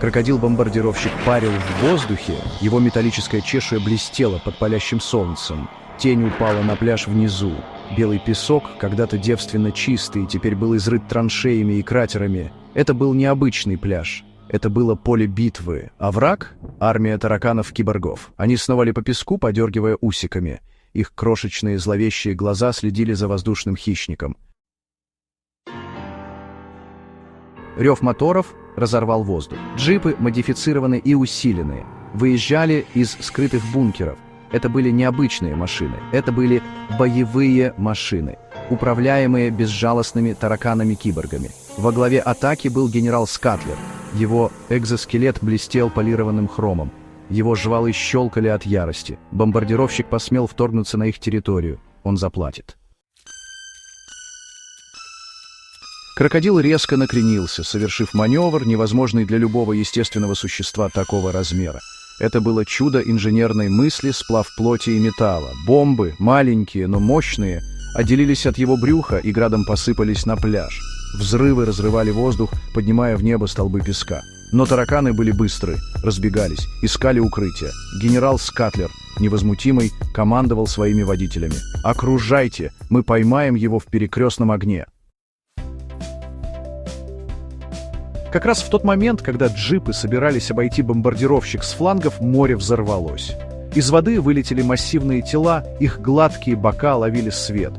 Крокодил-бомбардировщик парил в воздухе, его металлическая чешуя блестела под палящим солнцем. Тень упала на пляж внизу. Белый песок, когда-то девственно чистый, теперь был изрыт траншеями и кратерами. Это был необычный пляж. Это было поле битвы. А враг — армия тараканов-киборгов. Они сновали по песку, подергивая усиками. Их крошечные зловещие глаза следили за воздушным хищником. Рев моторов разорвал воздух. Джипы, модифицированные и усиленные, выезжали из скрытых бункеров. Это были необычные машины, это были боевые машины, управляемые безжалостными тараканами-киборгами. Во главе атаки был генерал Скатлер. Его экзоскелет блестел полированным хромом. Его жвалы щелкали от ярости. Бомбардировщик посмел вторгнуться на их территорию. Он заплатит. Крокодил резко накренился, совершив маневр, невозможный для любого естественного существа такого размера. Это было чудо инженерной мысли, сплав плоти и металла. Бомбы, маленькие, но мощные, отделились от его брюха и градом посыпались на пляж. Взрывы разрывали воздух, поднимая в небо столбы песка. Но тараканы были быстры, разбегались, искали укрытия. Генерал Скатлер, невозмутимый, командовал своими водителями. «Окружайте! Мы поймаем его в перекрестном огне!» Как раз в тот момент, когда джипы собирались обойти бомбардировщик с флангов, море взорвалось. Из воды вылетели массивные тела, их гладкие бока ловили свет.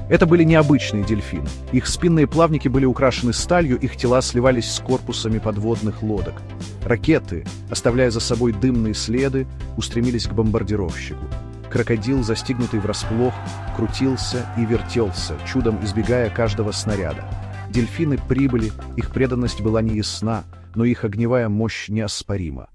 Это были необычные дельфины. Их спинные плавники были украшены сталью, их тела сливались с корпусами подводных лодок. Ракеты, оставляя за собой дымные следы, устремились к бомбардировщику. Крокодил, застигнутый врасплох, крутился и вертелся, чудом избегая каждого снаряда. Дельфины прибыли, их преданность была неясна, но их огневая мощь неоспорима.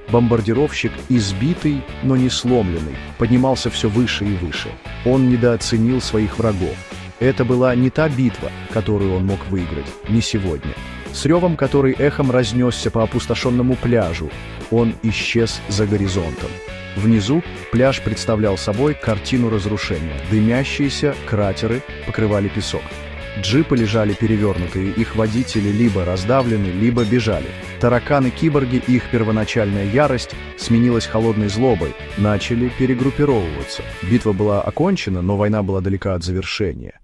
Бомбардировщик, избитый, но не сломленный, поднимался все выше и выше. Он недооценил своих врагов. Это была не та битва, которую он мог выиграть, не сегодня. С ревом, который эхом разнесся по опустошенному пляжу, он исчез за горизонтом. Внизу пляж представлял собой картину разрушения. Дымящиеся кратеры покрывали песок. Джипы лежали перевернутые, их водители либо раздавлены, либо бежали. Тараканы-киборги и их первоначальная ярость сменилась холодной злобой, начали перегруппировываться. Битва была окончена, но война была далека от завершения.